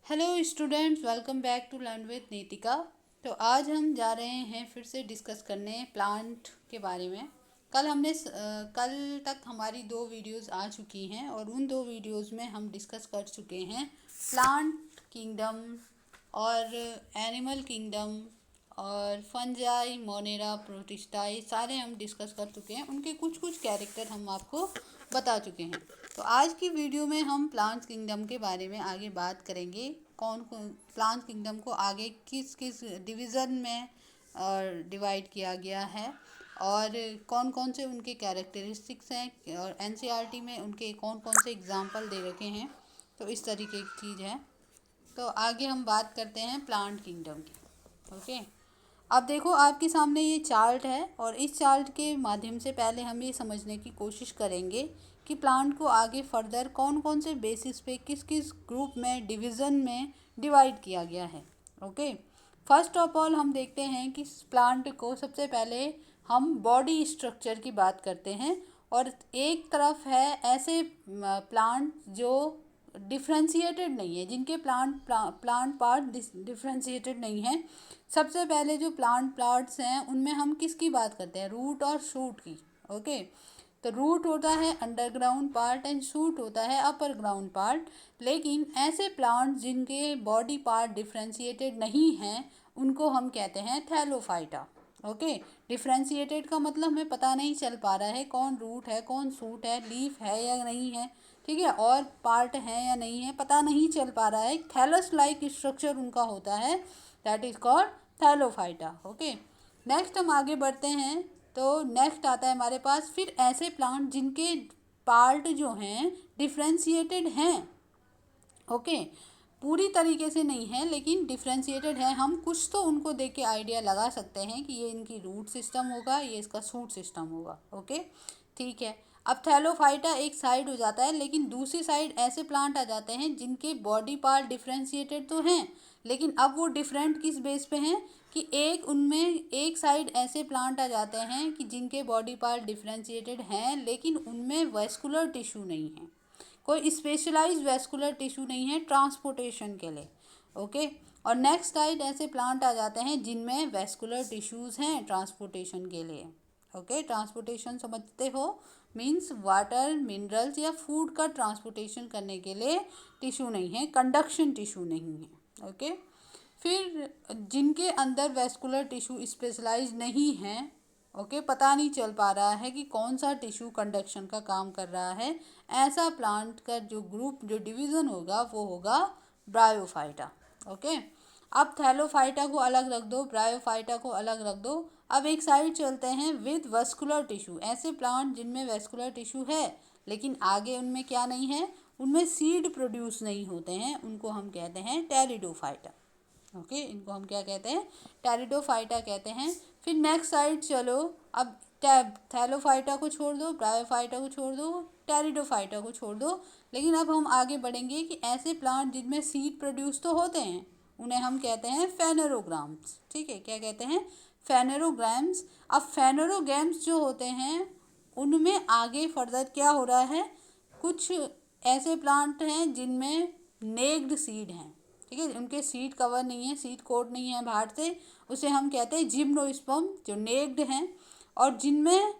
Hello students, welcome back to learn with Nitika. तो आज हम जा रहे हैं फिर से डिस्कस करने प्लांट के बारे में। कल तक हमारी दो वीडियोस आ चुकी हैं और उन दो वीडियोस में हम डिस्कस कर चुके हैं प्लांट किंगडम और एनिमल किंगडम और फंजाई मोनेरा प्रोटिस्टाई सारे हम डिस्कस कर चुके हैं। उनके कुछ कुछ कैरेक्टर हम आपको बता चुके हैं। तो आज की वीडियो में हम प्लांट किंगडम के बारे में आगे बात करेंगे। कौन कौन प्लांट किंगडम को आगे किस किस डिवीज़न में डिवाइड किया गया है और कौन कौन से उनके कैरेक्टरिस्टिक्स हैं और एनसीईआरटी में उनके कौन कौन से एग्जाम्पल दे रखे हैं। तो इस तरीके की चीज़ है। तो आगे हम बात करते हैं प्लांट किंगडम की। ओके, अब देखो आपके सामने ये चार्ट है और इस चार्ट के माध्यम से पहले हम ये समझने की कोशिश करेंगे कि प्लांट को आगे फर्दर कौन कौन से बेसिस पे किस किस ग्रुप में डिवीज़न में डिवाइड किया गया है। ओके, फर्स्ट ऑफ ऑल हम देखते हैं कि प्लांट को सबसे पहले हम बॉडी स्ट्रक्चर की बात करते हैं। और एक तरफ है ऐसे प्लांट जो डिफ्रेंशिएटेड नहीं है, जिनके प्लांट पार्ट डिफ्रेंशिएटेड नहीं है। सबसे पहले जो प्लांट पार्ट्स हैं उनमें हम किसकी बात करते हैं, रूट और शूट की। ओके, तो रूट होता है अंडरग्राउंड पार्ट एंड शूट होता है अपर ग्राउंड पार्ट। लेकिन ऐसे प्लांट जिनके बॉडी पार्ट डिफ्रेंशिएटेड नहीं हैं उनको हम कहते हैं थैलोफाइटा। ओके, डिफ्रेंशिएटेड का मतलब हमें पता नहीं चल पा रहा है कौन रूट है कौन शूट है, लीफ है या नहीं है, ठीक है, और पार्ट है या नहीं है, पता नहीं चल पा रहा है। थैलस लाइक स्ट्रक्चर उनका होता है, that is called Thallophyta. Okay, next हम आगे बढ़ते हैं। तो नेक्स्ट आता है हमारे पास फिर ऐसे प्लांट जिनके पार्ट जो हैं डिफ्रेंशिएटेड हैं। ओके, पूरी तरीके से नहीं है लेकिन डिफ्रेंशिएटेड है। हम कुछ तो उनको देख के आइडिया लगा सकते हैं कि ये इनकी रूट सिस्टम होगा, ये इसका शूट सिस्टम होगा। ओके, ठीक है। अब थैलोफाइटा एक साइड हो जाता है, लेकिन दूसरी साइड ऐसे प्लांट आ जाते हैं जिनके बॉडी पार्ट डिफ्रेंशिएटेड तो हैं, लेकिन अब वो डिफरेंट किस बेस पे हैं कि एक उनमें एक साइड ऐसे प्लांट आ जाते हैं कि जिनके बॉडी पार्ट डिफ्रेंशिएटेड हैं लेकिन उनमें वेस्कुलर टिश्यू नहीं है, कोई स्पेशलाइज वेस्कुलर टिश्यू नहीं है ट्रांसपोर्टेशन के लिए। ओके, और नेक्स्ट साइड ऐसे प्लांट आ जाते हैं जिनमें वेस्कुलर टिश्यूज़ हैं ट्रांसपोर्टेशन के लिए। ओके, ट्रांसपोर्टेशन समझते हो, मीन्स वाटर मिनरल्स या फूड का ट्रांसपोर्टेशन करने के लिए टिश्यू नहीं है, कंडक्शन टिश्यू नहीं है। ओके, फिर जिनके अंदर वेस्कुलर टिश्यू स्पेशलाइज नहीं है, ओके, पता नहीं चल पा रहा है कि कौन सा टिश्यू कंडक्शन का काम कर रहा है, ऐसा प्लांट का जो ग्रुप जो डिवीज़न होगा वो होगा ब्रायोफाइटा। ओके, अब थैलोफाइटा को अलग रख दो, ब्रायोफाइटा को अलग रख दो। अब एक साइड चलते हैं विद वेस्कुलर टिश्यू, ऐसे प्लांट जिनमें वेस्कुलर टिश्यू है लेकिन आगे उनमें क्या नहीं है, उनमें सीड प्रोड्यूस नहीं होते हैं, उनको हम कहते हैं टेरिडोफाइटा। ओके, इनको हम क्या कहते हैं, टेरिडोफाइटा कहते हैं। फिर नेक्स्ट साइड चलो, अब थैलोफाइटा को छोड़ दो, ब्रायोफाइटा को छोड़ दो, टेरिडोफाइटा को छोड़ दो, लेकिन अब हम आगे बढ़ेंगे कि ऐसे प्लांट जिनमें सीड प्रोड्यूस तो होते हैं उन्हें हम कहते हैं फेनेरोग्राम्स। ठीक है, क्या कहते हैं, फेनेरोग्राम्स। अब फेनेरोग्राम्स जो होते हैं उनमें आगे फर्दर क्या हो रहा है, कुछ ऐसे प्लांट हैं जिनमें नेक्ड सीड हैं, ठीक है, उनके सीड कवर नहीं है, सीड कोट नहीं है बाहर से, उसे हम कहते हैं जिम्नोस्पर्म, जो नेक्ड हैं। और जिनमें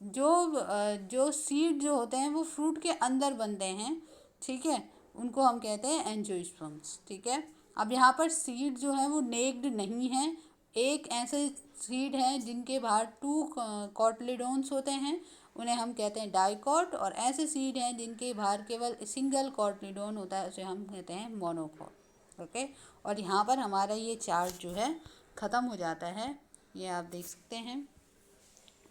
जो सीड जो होते हैं वो फ्रूट के अंदर बनते हैं, ठीक है, उनको हम कहते हैं एंजियोस्पर्म्स। ठीक है, अब यहाँ पर सीड जो है वो नेक्ड नहीं है, एक ऐसे सीड हैं जिनके बाहर टू कॉटलिडोन्स होते हैं, उन्हें हम कहते हैं डाइकॉट। और ऐसे सीड हैं जिनके बाहर केवल सिंगल कॉटलिडोन होता है, उसे हम कहते हैं मोनोकॉट। ओके, और यहाँ पर हमारा ये चार्ट जो है ख़त्म हो जाता है, ये आप देख सकते हैं।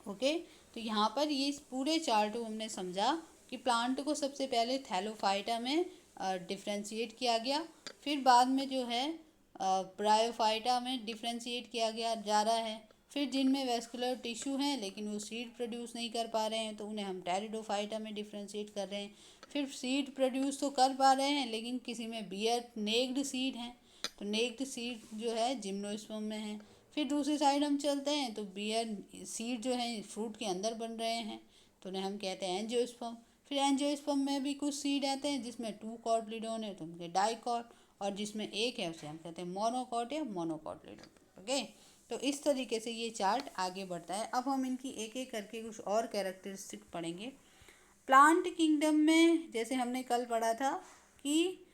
ओके, तो यहाँ पर ये इस पूरे चार्ट को हमने समझा कि प्लांट को सबसे पहले थैलोफाइटा में डिफ्रेंशिएट किया गया, फिर बाद में जो है ब्रायोफाइटा में डिफ्रेंशिएट किया गया जा रहा है, फिर जिनमें वेस्कुलर टिश्यू हैं लेकिन वो सीड प्रोड्यूस नहीं कर पा रहे हैं तो उन्हें हम टेरिडोफाइटा में डिफ्रेंशिएट कर रहे हैं, फिर सीड प्रोड्यूस तो कर पा रहे हैं लेकिन किसी में बियर नेक्ड सीड हैं तो नेक्ड सीड जो है जिम्नोस्पर्म में है। फिर दूसरी साइड हम चलते हैं तो बियर सीड जो है फ्रूट के अंदर बन रहे हैं तो उन्हें हम कहते हैं एंजियोस्पर्म। फिर एंजियोस्पर्म में भी कुछ सीड आते हैं जिसमें टू कॉटलिडोन है तो उनके डाइकॉट, और जिसमें एक है उसे हम कहते हैं मोनोकॉट या मोनोकॉटिलेडोन। ओके, तो इस तरीके से ये चार्ट आगे बढ़ता है। अब हम इनकी एक एक करके कुछ और कैरेक्टरिस्टिक पढ़ेंगे। प्लांट किंगडम में जैसे हमने कल पढ़ा था कि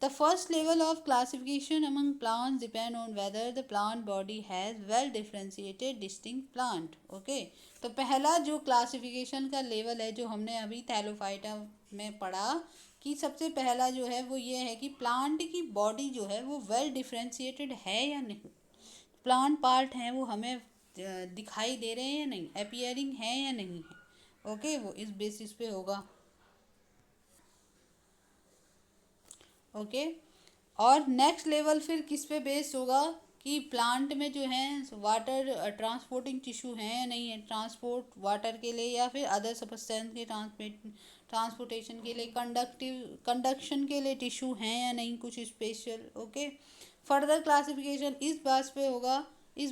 the first level of classification among plants depend on whether the plant body has well differentiated distinct plant. Okay, तो पहला जो क्लासिफिकेशन का लेवल है जो हमने अभी थैलोफाइटा में पढ़ा कि सबसे पहला जो है वो ये है कि प्लांट की बॉडी जो है वो वेल डिफरेंशिएटेड है या नहीं, प्लांट पार्ट हैं वो हमें दिखाई दे रहे हैं या नहीं, अपीयरिंग है या नहीं है। ओके, वो इस बेसिस पे होगा। ओके, और नेक्स्ट लेवल फिर किस पे बेस्ड होगा कि प्लांट में जो है वाटर ट्रांसपोर्टिंग टिश्यू है या नहीं है, ट्रांसपोर्ट वाटर के लिए या फिर अदर सब्सटेंस के ट्रांसपोर्टेशन के लिए, कंडक्शन के लिए टिश्यू हैं या नहीं कुछ स्पेशल। ओके, फर्दर क्लासिफिकेशन इस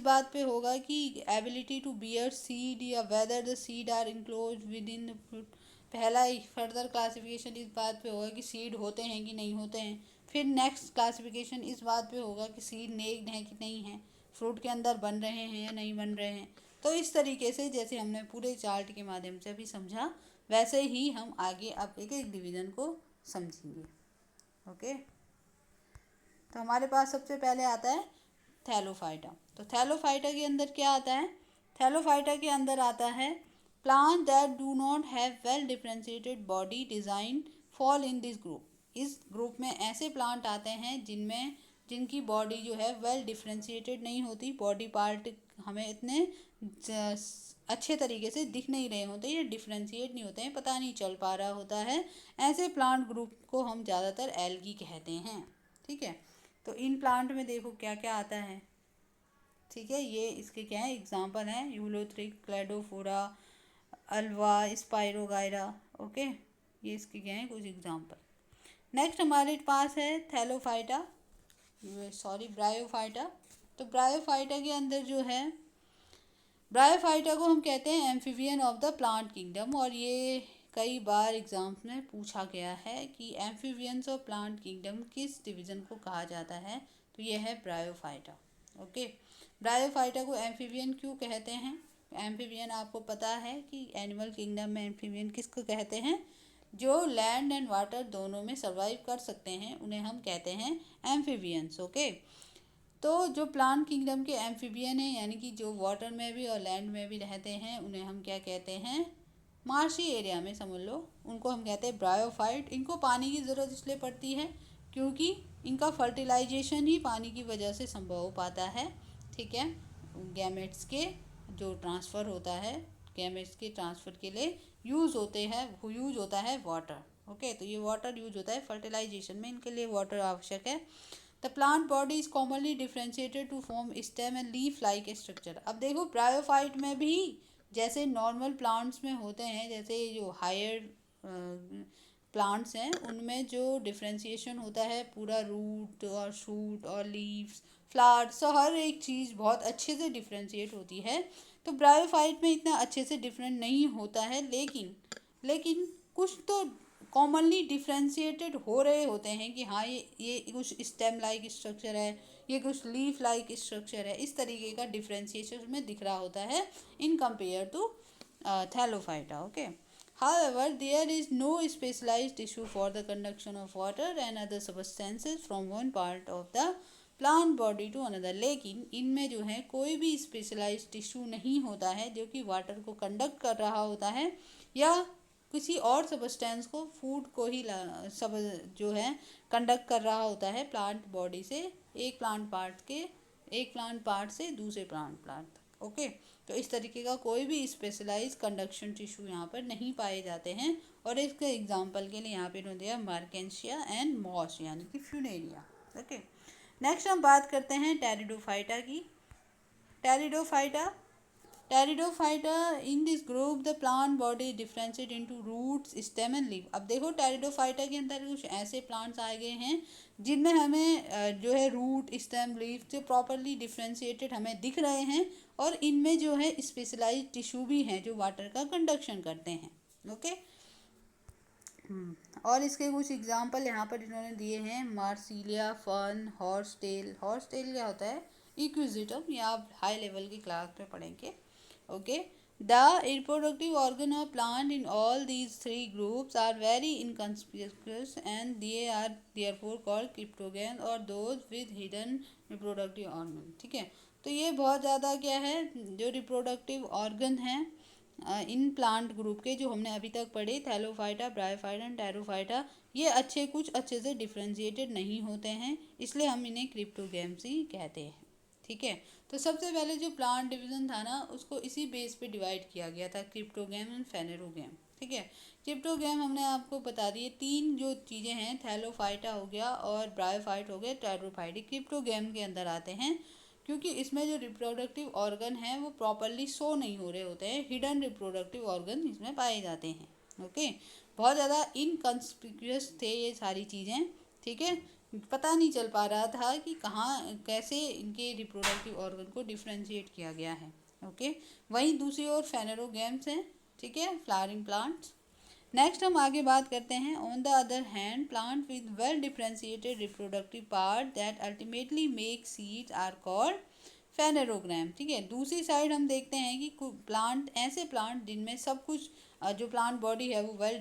बात पे होगा कि एबिलिटी टू बियर सीड या whether the seed are enclose within the fruit. पहला फर्दर क्लासिफिकेशन इस बात पे होगा कि सीड होते हैं कि नहीं होते हैं। फिर नेक्स्ट क्लासिफिकेशन इस बात पे होगा कि सीड नेक्ड हैं कि नहीं हैं, फ्रूट के अंदर बन रहे हैं या नहीं बन रहे हैं। तो इस तरीके से जैसे हमने पूरे चार्ट के माध्यम से भी समझा वैसे ही हम आगे अब एक एक डिवीज़न को समझेंगे। ओके, तो हमारे पास सबसे पहले आता है थैलोफाइटा। तो थैलोफाइटा के अंदर क्या आता है, थैलोफाइटा के अंदर आता है plant that do not have well differentiated body design fall in this group. इस ग्रुप में ऐसे प्लांट आते हैं जिनकी बॉडी जो है वेल डिफरेंशिएटेड नहीं होती, बॉडी पार्ट हमें इतने अच्छे तरीके से दिख नहीं रहे होते या डिफरेंशिएट नहीं होते हैं, पता नहीं चल पा रहा होता है। ऐसे प्लांट ग्रुप को हम ज़्यादातर एल्गी कहते हैं। ठीक है, तो इन प्लांट में देखो क्या क्या आता है। ठीक है, ये इसके क्या है एग्जांपल हैं, यूलोथ्रिक, क्लेडोफोरा, अल्वा, स्पाइरोगायरा। ओके, ये इसके क्या हैं कुछ एग्जांपल। नेक्स्ट हमारे पास है थैलोफाइटा, ब्रायोफाइटा। तो ब्रायोफाइटा के अंदर जो है, ब्रायोफाइटा को हम कहते हैं amphibian of the plant kingdom, और ये कई बार एग्जाम्स में पूछा गया है कि एम्फीबियंस ऑफ प्लांट किंगडम किस डिवीज़न को कहा जाता है, तो ये है ब्रायोफाइटा। ओके, ब्रायोफाइटा को एम्फीबियन क्यों कहते हैं, एम्फीबियन आपको पता है कि एनिमल किंगडम में एम्फीबियन किसको कहते हैं, जो लैंड एंड वाटर दोनों में सर्वाइव कर सकते हैं उन्हें हम कहते हैं एम्फीबियंस। ओके, तो जो प्लांट किंगडम के एम्फीबियन हैं यानी कि जो वाटर में भी और लैंड में भी रहते हैं उन्हें हम क्या कहते हैं, मार्शी एरिया में समझ लो उनको हम कहते हैं ब्रायोफाइट। इनको पानी की ज़रूरत इसलिए पड़ती है क्योंकि इनका फर्टिलाइजेशन ही पानी की वजह से संभव हो पाता है। ठीक है, गैमेट्स के जो ट्रांसफ़र होता है, गैमेट्स के ट्रांसफ़र के लिए यूज़ होता है वाटर। ओके, तो ये वाटर यूज होता है फर्टिलाइजेशन में, इनके लिए वाटर आवश्यक है। The plant body is commonly differentiated to form stem and leaf like structure. अब देखो ब्रायोफाइट में भी जैसे नॉर्मल प्लांट्स में होते हैं, जैसे जो हायर प्लांट्स हैं उनमें जो डिफ्रेंशिएशन होता है पूरा रूट और शूट और लीव्स, फ्लावर्स, सो हर एक चीज़ बहुत अच्छे से डिफ्रेंशिएट होती है। तो ब्रायोफाइट में इतना अच्छे से डिफरेंट नहीं होता है, लेकिन कुछ तो कॉमनली डिफ्रेंशिएटेड हो रहे होते हैं कि हाँ ये कुछ स्टेम लाइक स्ट्रक्चर है, ये कुछ लीफ लाइक स्ट्रक्चर है, इस तरीके का डिफ्रेंशिएशन में दिख रहा होता है in compare to thallophyta. Okay, however there is no specialized tissue for the conduction of water and other substances from one part of the plant body to another. लेकिन इनमें जो है कोई भी स्पेशलाइज्ड टिश्यू नहीं होता है जो कि वाटर को कंडक्ट कर रहा होता है या किसी और सबस्टेंस को, फूड को ही सब जो है कंडक्ट कर रहा होता है प्लांट बॉडी से एक प्लांट पार्ट से दूसरे प्लांट तक। ओके, तो इस तरीके का कोई भी स्पेशलाइज कंडक्शन टिश्यू यहाँ पर नहीं पाए जाते हैं, और इसके एग्जांपल के लिए यहाँ पे इन्होंने दिया मार्केंशिया एंड मॉस यानी कि फ्यूनेरिया। ओके, नेक्स्ट हम बात करते हैं टेरिडोफाइटा की। Pteridophyta in this group the plant body differentiate into roots, stem and leaf. अब देखो टेरिडोफाइटा के अंदर कुछ ऐसे प्लांट्स आए गए हैं जिनमें हमें जो है रूट, स्टेम, लीफ जो प्रॉपरली डिफरेंशिएटेड हमें दिख रहे हैं, और इनमें जो है स्पेशलाइज्ड टिश्यू भी हैं जो वाटर का कंडक्शन करते हैं। ओके, और इसके कुछ एग्जांपल यहाँ पर इन्होंने दिए हैं। Marsilea, fern, horse tail. Horse tail क्या होता है? इक्विजिटम, ये आप हाई लेवल की क्लास में पढ़ेंगे। Okay, the reproductive organ of plant in all these three groups are very inconspicuous and they are therefore called cryptogam or those with hidden reproductive organ. ठीक है, तो ये बहुत ज़्यादा क्या है, जो रिप्रोडक्टिव ऑर्गन हैं इन प्लांट ग्रुप के जो हमने अभी तक पढ़े, थैलोफाइटा, ब्रायोफाइटा एंड टेरोफाइटा, ये कुछ अच्छे से डिफ्रेंशिएटेड नहीं होते हैं, इसलिए हम इन्हें क्रिप्टोगैम्स ही कहते हैं। ठीक है, तो सबसे पहले जो प्लांट डिवीजन था ना, उसको इसी बेस पे डिवाइड किया गया था, क्रिप्टोगैम एंड फेनेरोगैम। ठीक है, क्रिप्टोगैम हमने आपको बता दिए, तीन जो चीज़ें हैं, थैलोफाइटा हो गया और ब्रायोफाइट हो गया, टेरोफाइट क्रिप्टोगैम के अंदर आते हैं, क्योंकि इसमें जो रिप्रोडक्टिव ऑर्गन हैं वो प्रॉपरली शो नहीं हो रहे होते हैं, हिडन रिप्रोडक्टिव ऑर्गन इसमें पाए जाते हैं। ओके, बहुत ज़्यादा इनकंस्पिक्यूअस थे ये सारी चीज़ें। ठीक है, पता नहीं चल पा रहा था कि कहाँ कैसे इनके रिप्रोडक्टिव ऑर्गन को डिफ्रेंशिएट किया गया है। ओके, वहीं दूसरी ओर फेनेरोगैम्स हैं। ठीक है, फ्लावरिंग प्लांट्स। नेक्स्ट हम आगे बात करते हैं, on the other hand plant with well differentiated reproductive part that ultimately make seeds are called phanerogam. ठीक है, दूसरी साइड हम देखते हैं कि प्लांट, ऐसे प्लांट जिनमें सब कुछ जो प्लांट बॉडी है वो वेल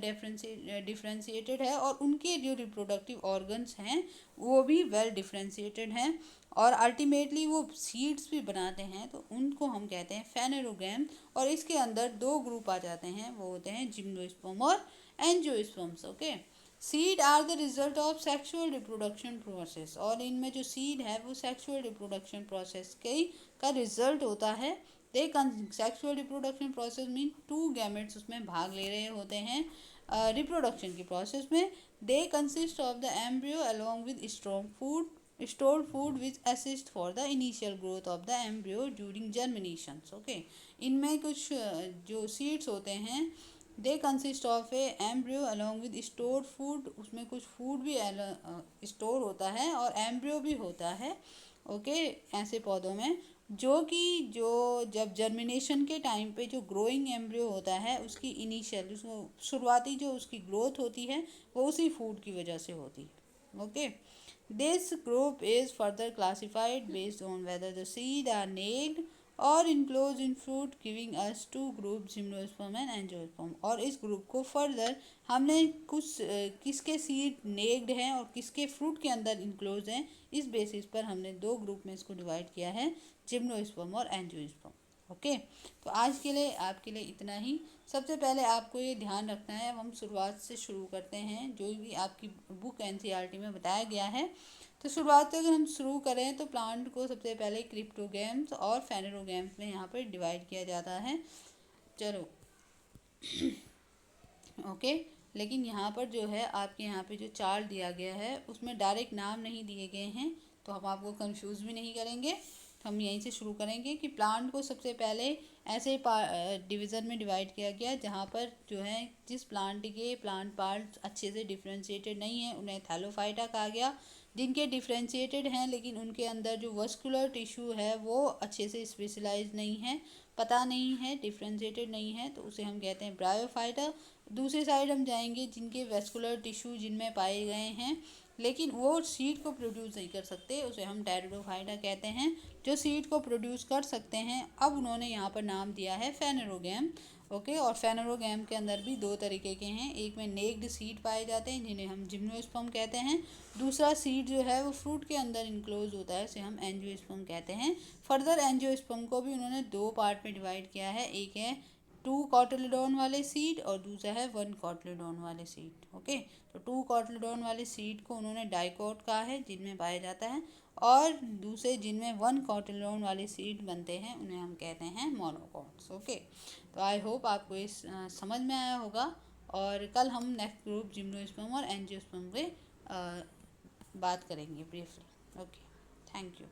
डिफ्रेंशिएटेड है और उनके जो रिप्रोडक्टिव ऑर्गन्स हैं वो भी वेल डिफ्रेंशिएटेड हैं और अल्टीमेटली वो सीड्स भी बनाते हैं, तो उनको हम कहते हैं फेनेरोगैम। और इसके अंदर दो ग्रुप आ जाते हैं, वो होते हैं जिम्नोस्पर्म और angiosperms. Okay, seed are the result of sexual reproduction process, और इनमें जो सीड है वो सेक्सुअल रिप्रोडक्शन प्रोसेस के का रिजल्ट होता है। They sexual reproduction process mean two gametes उसमें भाग ले रहे होते हैं रिप्रोडक्शन की प्रोसेस में। They consist of the embryo along with strong food stored food which assist for the initial growth of the embryo during germination. Okay, इनमें कुछ जो सीड्स होते हैं, they consist of A embryo along with store food, उसमें कुछ food भी store होता है और एम्ब्रियो भी होता है। ओके, ऐसे पौधों में जो जब जर्मिनेशन के टाइम पे जो ग्रोइंग एम्ब्रियो होता है उसकी इनिशियल, उसको शुरुआती जो उसकी ग्रोथ होती है वो उसी फूड की वजह से होती है। Okay, this group is further classified based on whether the seed are naked or enclosed in fruit, giving us two groups, gymnosperm and angiosperm। और इस ग्रुप को फर्दर हमने कुछ किसके सीड नेक्ड हैं और किसके फ्रूट के अंदर इनक्लोज हैं, इस बेसिस पर हमने दो ग्रुप में इसको डिवाइड किया है, जिम्नोस्पर्म और एंजियोस्पर्म। ओके, तो आज के लिए आपके लिए इतना ही। सबसे पहले आपको ये ध्यान रखना है, अब हम शुरुआत से शुरू करते हैं, जो भी आपकी बुक एनसीईआरटी में बताया गया है। तो शुरुआत से अगर हम शुरू करें तो प्लांट को सबसे पहले क्रिप्टोगैम्स और फेनेरोगैम्स में यहाँ पर डिवाइड किया जाता है। चलो ओके, लेकिन यहाँ पर जो है आपके यहाँ पे जो चार्ट दिया गया है उसमें डायरेक्ट नाम नहीं दिए गए हैं, तो हम आपको कंफ्यूज भी नहीं करेंगे। तो हम यहीं से शुरू करेंगे कि प्लांट को सबसे पहले ऐसे डिवीज़न में डिवाइड किया गया जहाँ पर जो है जिस प्लांट के प्लांट पार्ट अच्छे से डिफ्रेंशिएटेड नहीं है उन्हें थैलोफाइटा कहा गया। जिनके डिफ्रेंशिएटेड हैं लेकिन उनके अंदर जो वस्कुलर टिश्यू है वो अच्छे से स्पेशलाइज नहीं है, पता नहीं है, डिफ्रेंशिएटेड नहीं है, तो उसे हम कहते हैं ब्रायोफाइटा। दूसरी साइड हम जाएंगे जिनके वेस्कुलर टिश्यू जिनमें पाए गए हैं लेकिन वो सीड को प्रोड्यूस नहीं कर सकते, उसे हम टेरिडोफाइटा कहते हैं। जो सीड को प्रोड्यूस कर सकते हैं, अब उन्होंने यहाँ पर नाम दिया है फेनेरोगैम। ओके, और फेनेरोगैम के अंदर भी दो तरीके के हैं, एक में नेक्ड सीड पाए जाते हैं जिन्हें हम जिम्नोस्पर्म कहते हैं, दूसरा सीड जो है वो फ्रूट के अंदर इनक्लोज होता है, उसे हम एंजियोस्पर्म कहते हैं। फर्दर एंजियोस्पर्म को भी उन्होंने दो पार्ट में डिवाइड किया है, एक है 2 कॉटिलेडोन वाले सीड और दूसरा है 1 कॉटिलेडोन वाले सीड। ओके, तो 2 कॉटिलेडोन वाले सीड को उन्होंने डाइकोट कहा है जिनमें पाया जाता है, और दूसरे जिनमें 1 कॉटिलेडोन वाले सीड बनते हैं उन्हें हम कहते हैं मोनोकॉट्स। ओके, तो आई होप आपको इस समझ में आया होगा, और कल हम नेक्स्ट ग्रुप जिम्नोस्पर्म और एंजियोस्पर्म पे बात करेंगे ब्रीफली। Okay, thank you.